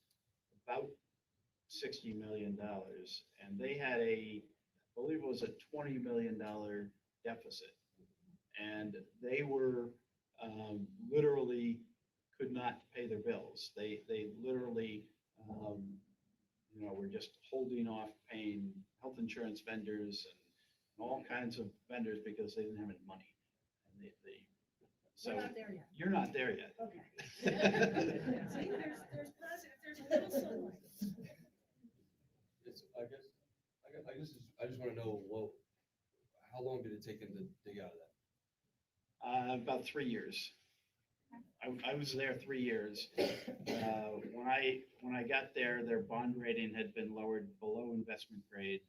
about $60 million, and they had I believe it was a $20 million deficit. And they were literally could not pay their bills. They literally, you know, were just holding off paying health insurance vendors and all kinds of vendors because they didn't have any money. And so We're not there yet. you're not there yet. Okay. See, there's positive, there's a little sunlight. It's, I just want to know, well, how long did it take them to dig out of that? About 3 years. I was there 3 years. When I got there, their bond rating had been lowered below investment grade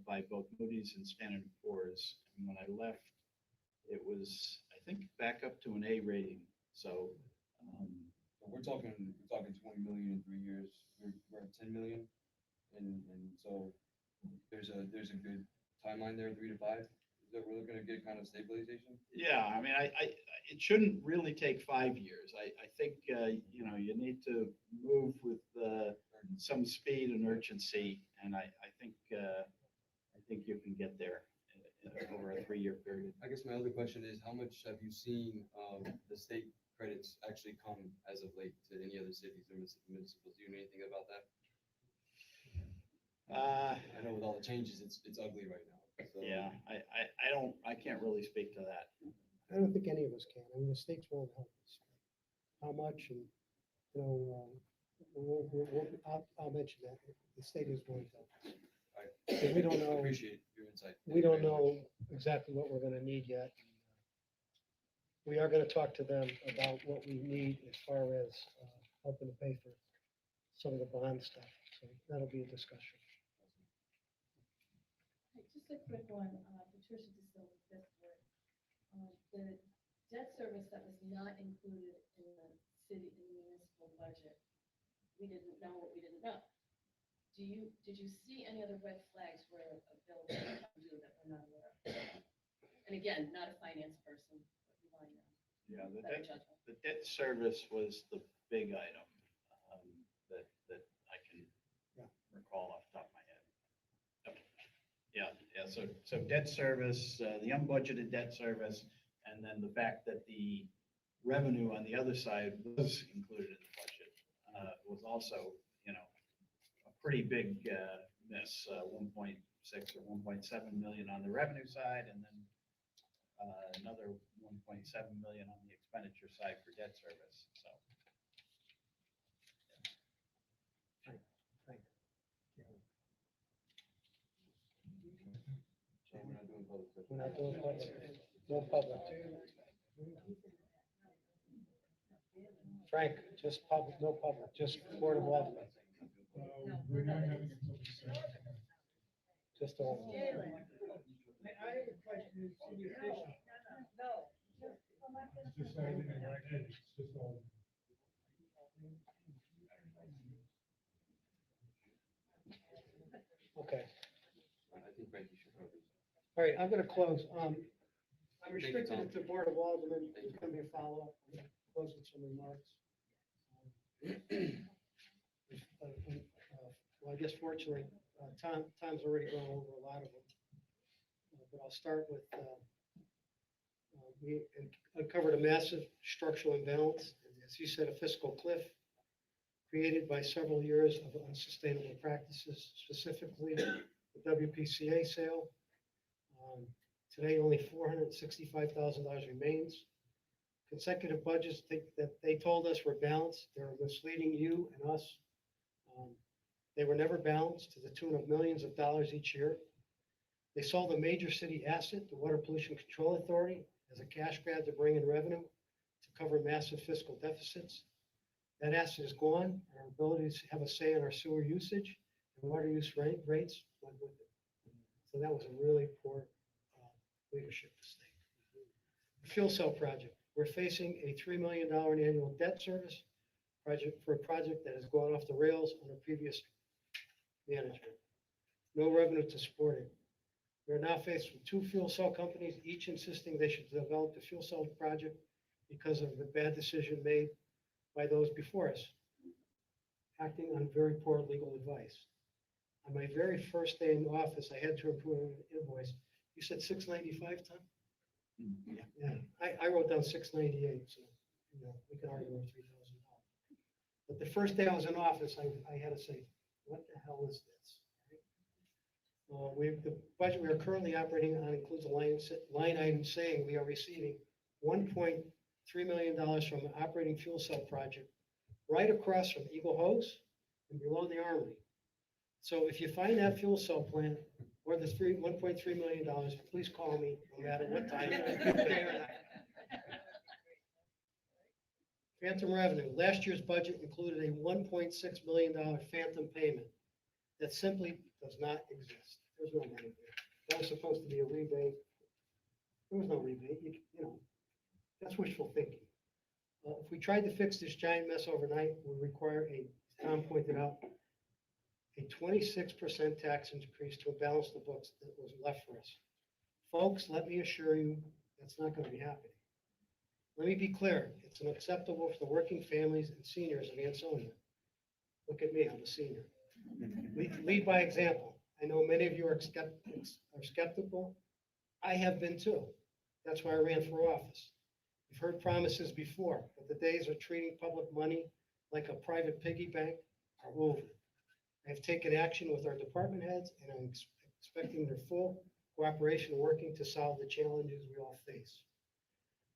by both Moody's and Standard & Poor's. And when I left, it was, I think, back up to an A rating. So, So we're talking 20 million in 3 years. We're at 10 million, and so there's a good timeline there, 3 to 5. Is that we're looking to get kind of stabilization? yeah, I mean, it shouldn't really take 5 years. I think, you know, you need to move with some speed and urgency, and I think you can get there over a 3-year period. I guess my other question is, how much have you seen the state credits actually come as of late to any other cities or municipals? Do you know anything about that? I know with all the changes, it's ugly right now. So. Yeah, I can't really speak to that. I don't think any of us can. I mean, the states won't help us. How much and, you know, I'll mention that. The state is going to help us. Right. Because we don't know, Appreciate your insight. we don't know exactly what we're gonna need yet. We are gonna talk to them about what we need as far as helping to pay for some of the bond stuff. So that'll be a discussion. Just a quick one, Patricia DeSilva, Fifth Ward. The debt service that was not included in the city, in the municipal budget, we didn't know what we didn't know. Did you see any other red flags where a bill was come due that we're not aware of? And again, not a finance person, but Yeah, better judgment. the debt service was the big item, that I can recall off the top of my head. Yep. Yeah, so debt service, the unbudgeted debt service, and then the fact that the revenue on the other side was included in the budget, was also, a pretty big, miss, 1.6 or 1.7 million on the revenue side, and then another 1.7 million on the expenditure side for debt service, so. So we're not doing public session. We're not doing public, no public. Frank, just public, no public, just Board of Aldermen, We're not having a public session. just all. I have a question, it's in your addition. It's just Alderman, right? It's just Alderman. Okay, I think Frankie should cover this. all right, I'm gonna close. I'm restricted it to Board of Aldermen. There's gonna be a follow-up. I'm gonna close with some remarks. Well, I guess fortunately, Tom's already gone over a lot of them. But I'll start with, we uncovered a massive structural imbalance, and as you said, a fiscal cliff created by several years of unsustainable practices, specifically the WPCA sale. Today, only $465,000 remains. Consecutive budgets that they told us were balanced. They're misleading you and us. They were never balanced to the tune of millions of dollars each year. They sold a major city asset, the Water Pollution Control Authority, as a cash grab to bring in revenue to cover massive fiscal deficits. That asset is gone. Our ability to have a say in our sewer usage and water use rates went with it. So that was a really poor leadership mistake. The fuel cell project. We're facing a $3 million annual debt service project for a project that has gone off the rails under previous management. No revenue to support it. We are now faced with two fuel cell companies, each insisting they should develop the fuel cell project because of the bad decision made by those before us, acting on very poor legal advice. On my very first day in office, I had to approve an invoice. You said $695, Tom? Yeah, I wrote down $698, so, we can argue over $3,000. But the first day I was in office, I had to say, what the hell is this? The budget we are currently operating on includes a line item saying we are receiving $1.3 million from an operating fuel cell project right across from Eagle Hose and below the Armory. So if you find that fuel cell plant or the $1.3 million, please call me no matter what time. Phantom revenue. Last year's budget included a $1.6 million phantom payment that simply does not exist. There's no money there. That was supposed to be a rebate. There was no rebate. That's wishful thinking. If we tried to fix this giant mess overnight, it would require Tom pointed out, a 26% tax increase to balance the books that was left for us. Folks, let me assure you, that's not going to be happening. Let me be clear, it's unacceptable for the working families and seniors of Ansonia. Look at me, I'm a senior. Lead by example. I know many of you are skeptical. I have been too. That's why I ran for office. You've heard promises before, but the days of treating public money like a private piggy bank are over. I have taken action with our department heads, and I'm expecting their full cooperation working to solve the challenges we all face.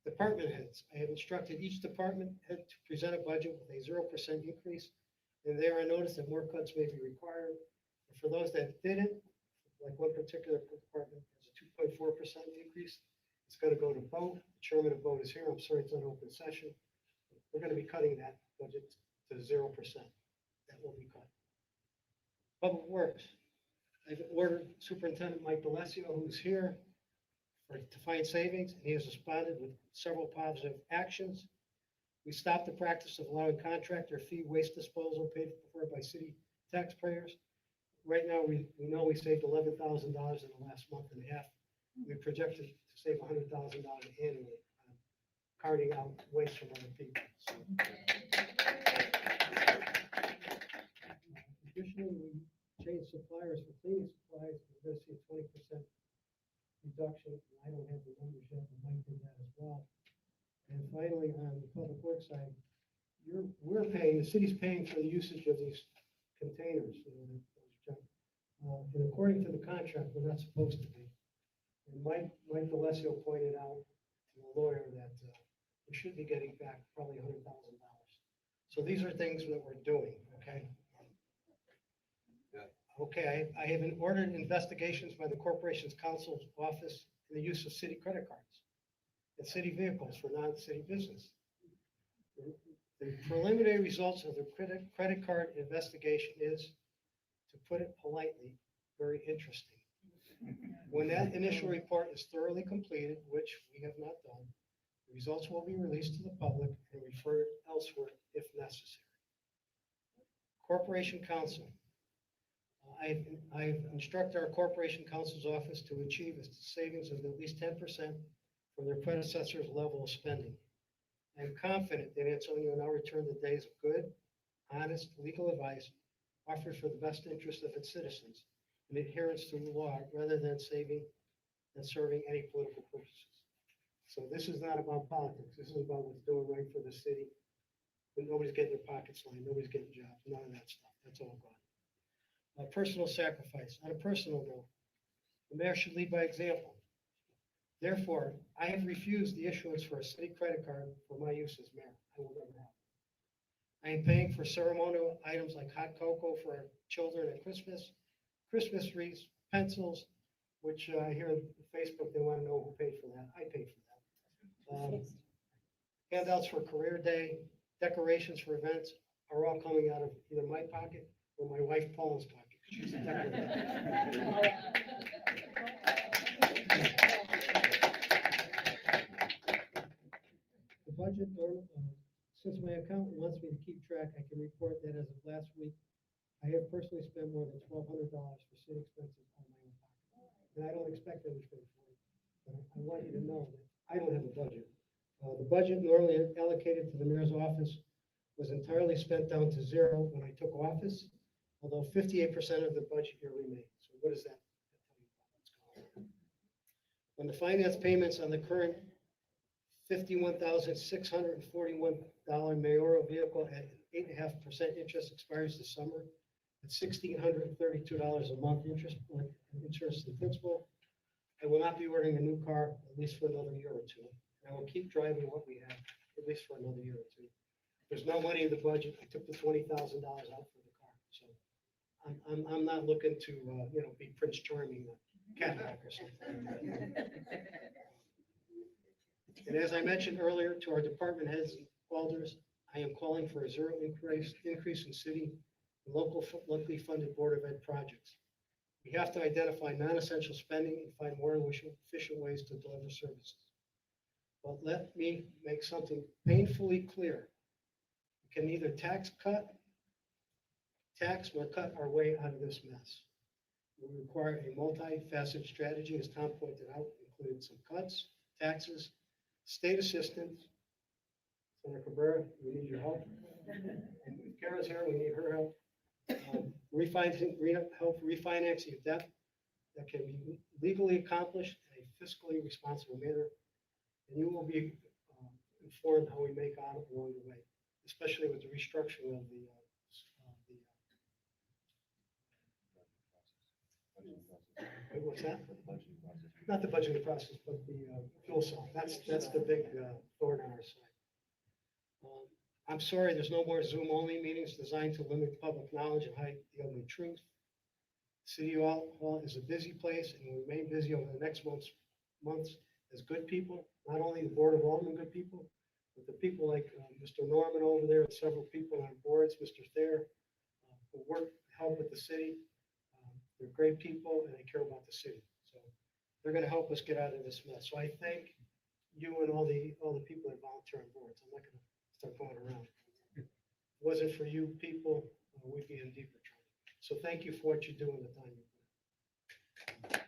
Department heads, I have instructed each department head to present a budget with a 0% increase, and there I noticed that more cuts may be required. And for those that didn't, like one particular department has a 2.4% increase, it's going to go to vote. The chairman of vote is here. I'm sorry it's an open session. We're going to be cutting that budget to 0%. That will be cut. Public Works. I've ordered Superintendent Mike D'Alessio, who's here, to find savings, and he has responded with several positive actions. We stopped the practice of allowing contractor fee waste disposal paid for by city taxpayers. Right now, we know we saved $11,000 in the last month and a half. We projected to save $100,000 annually on carting out waste from other people. So, additionally, we changed suppliers for cleaning supplies. We're going to see a 20% reduction. I don't have the numbers yet, but Mike did that as well. And finally, on the public works side, we're paying, the city's paying for the usage of these containers, and according to the contract, we're not supposed to be. And Mike D'Alessio pointed out to the lawyer that we should be getting back probably $100,000. So these are things that we're doing, okay? Okay, I have ordered investigations by the Corporation's Counsel's Office in the use of city credit cards and city vehicles for non-city business. The preliminary results of the credit card investigation is, to put it politely, very interesting. When that initial report is thoroughly completed, which we have not done, the results will be released to the public and referred elsewhere if necessary. Corporation Counsel. I've instructed our Corporation Counsel's office to achieve a savings of at least 10% from their predecessor's level of spending. I am confident that Ansonia will now return to days of good, honest, legal advice offered for the best interest of its citizens and adherence to the law rather than serving any political purposes. So this is not about politics. This is about what's doing right for the city. But nobody's getting their pockets lined. Nobody's getting jobs. None of that stuff. That's all gone. Personal sacrifice. On a personal note, the mayor should lead by example. Therefore, I have refused the issuance for a city credit card for my use as mayor. I will never have. I am paying for ceremonial items like hot cocoa for our children at Christmas, Christmas wreaths, pencils, which I hear on Facebook, they want to know who paid for that. I paid for that. Handouts for career day, decorations for events are all coming out of either my pocket or my wife Paula's pocket. She's a decorator. The budget, since my accountant wants me to keep track, I can report that as of last week, I have personally spent more than $1,200 for city expenses on my own pocket. And I don't expect anything for it, but I want you to know that I don't have a budget. The budget normally allocated to the mayor's office was entirely spent down to zero when I took office, although 58% of the budget year remains. So what is that? When the finance payments on the current $51,641 mayoral vehicle at 8.5% interest expires this summer, at $1,632 a month interest and principal, I will not be ordering a new car at least for another year or two. And I will keep driving what we have at least for another year or two. There's no money in the budget. I took the $20,000 out for the car, so I'm not looking to be Prince Charming, Cadillac or something. And as I mentioned earlier to our department heads and alders, I am calling for a zero increase in city and locally funded Board of Ed projects. We have to identify non-essential spending and find more efficient ways to deliver services. But let me make something painfully clear. We can neither tax nor cut our way out of this mess. We require a multifaceted strategy, as Tom pointed out, including some cuts, taxes, state assistance. Senator Cabrera, we need your help. And if Kara's here, we need her help. Help refinancing debt that can be legally accomplished in a fiscally responsible manner. And you will be informed how we make out along the way, especially with the restructuring of the what's that? Not the budgeting process, but the fuel cell. That's the big thorn on our side. I'm sorry, there's no more Zoom-only meetings designed to limit public knowledge and hide the ugly truth. City Hall is a busy place and will remain busy over the next months as good people, not only the Board of Aldermen good people, but the people like Mr. Norman over there and several people on boards, Mr. Thayer, who work to help with the city. They're great people and they care about the city. So they're going to help us get out of this mess. So I thank you and all the people that volunteer on boards. I'm not going to start going around. If it wasn't for you people, we'd be in deeper trouble. So thank you for what you do and the time you put in.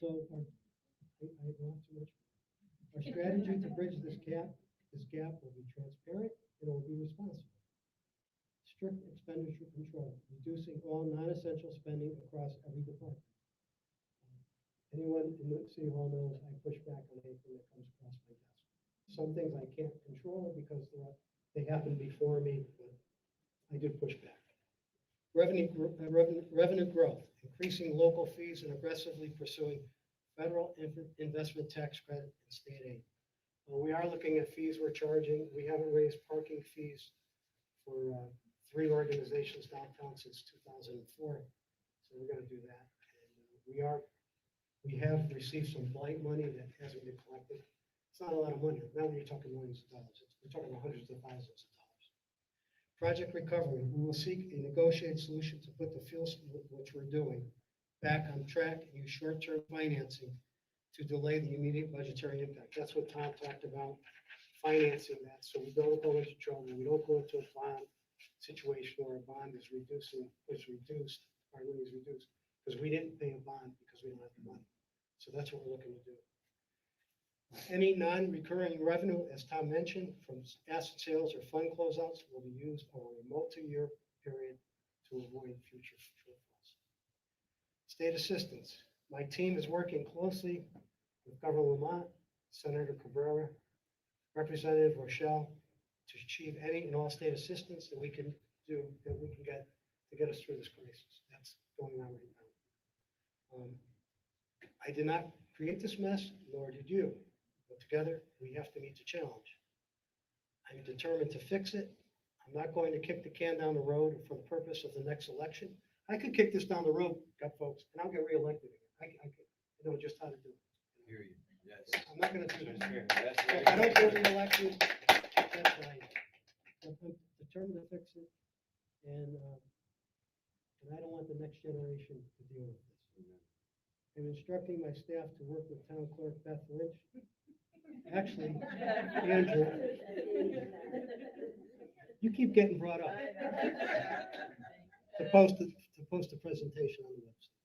So I don't have too much. Our strategy to bridge this gap will be transparent and it will be responsible. Strict expenditure control, reducing all non-essential spending across every department. Anyone in the city hall knows I push back on anything that comes across my desk. Some things I can't control because they happen before me, but I do push back. Revenue growth, increasing local fees and aggressively pursuing federal investment tax credit and state aid. We are looking at fees we're charging. We haven't raised parking fees for 3 organizations downtown since 2004. So we're going to do that. And we have received some blight money that hasn't been collected. It's not a lot of money. Not when you're talking millions of dollars. We're talking hundreds of thousands of dollars. Project recovery. We will seek a negotiated solution to put the fuel, which we're doing, back on track and use short-term financing to delay the immediate budgetary impact. That's what Tom talked about, financing that, so we don't go into trouble. We don't go into a bond situation where a bond is reduced, our money is reduced, because we didn't pay a bond because we don't have the money. So that's what we're looking to do. Any non-recurring revenue, as Tom mentioned, from asset sales or fund closeouts will be used over a multi-year period to avoid future shortfalls. State assistance. My team is working closely with Governor Lamont, Senator Cabrera, Representative Rochelle, to achieve any and all state assistance that we can do, that we can get to get us through this crisis. That's going on right now. I did not create this mess, nor did you. But together, we have to meet the challenge. I'm determined to fix it. I'm not going to kick the can down the road for the purpose of the next election. I could kick this down the road, folks, and I'll get reelected again. I know just how to do it. Hear you, yes. I'm not gonna do that. That's If I don't get reelected, that's right. I'm determined to fix it, and I don't want the next generation to deal with this. I'm instructing my staff to work with Town Clerk Beth Lynch. Actually, Andrew, you keep getting brought up. To post a presentation on the website.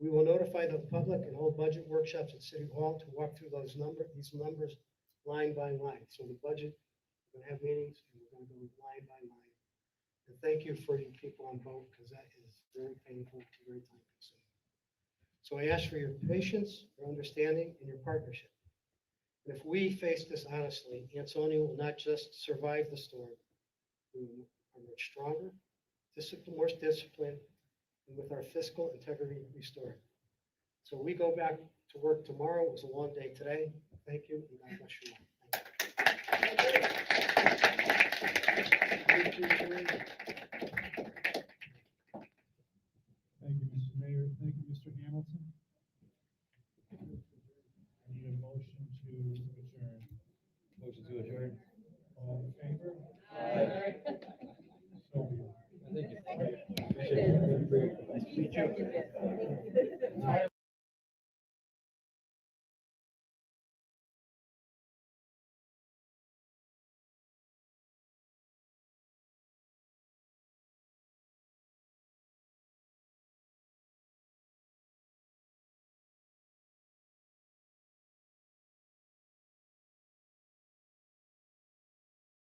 We will notify the public and hold budget workshops at City Hall to walk through these numbers line by line. So the budget, we're gonna have meetings and we're gonna go line by line. And thank you for you people on both, because that is very painful, very time consuming. So I ask for your patience, your understanding, and your partnership. And if we face this honestly, Ansonia will not just survive the storm. We will emerge stronger, more disciplined, and with our fiscal integrity restored. So we go back to work tomorrow. It was a long day today. Thank you, and God bless you all. Thank you. Thank you, Mr. Mayor. Thank you, Mr. Hamilton. I need a motion to adjourn. Motion to adjourn. All in favor? Aye. So be it. Thank you. Appreciate it. Meet you.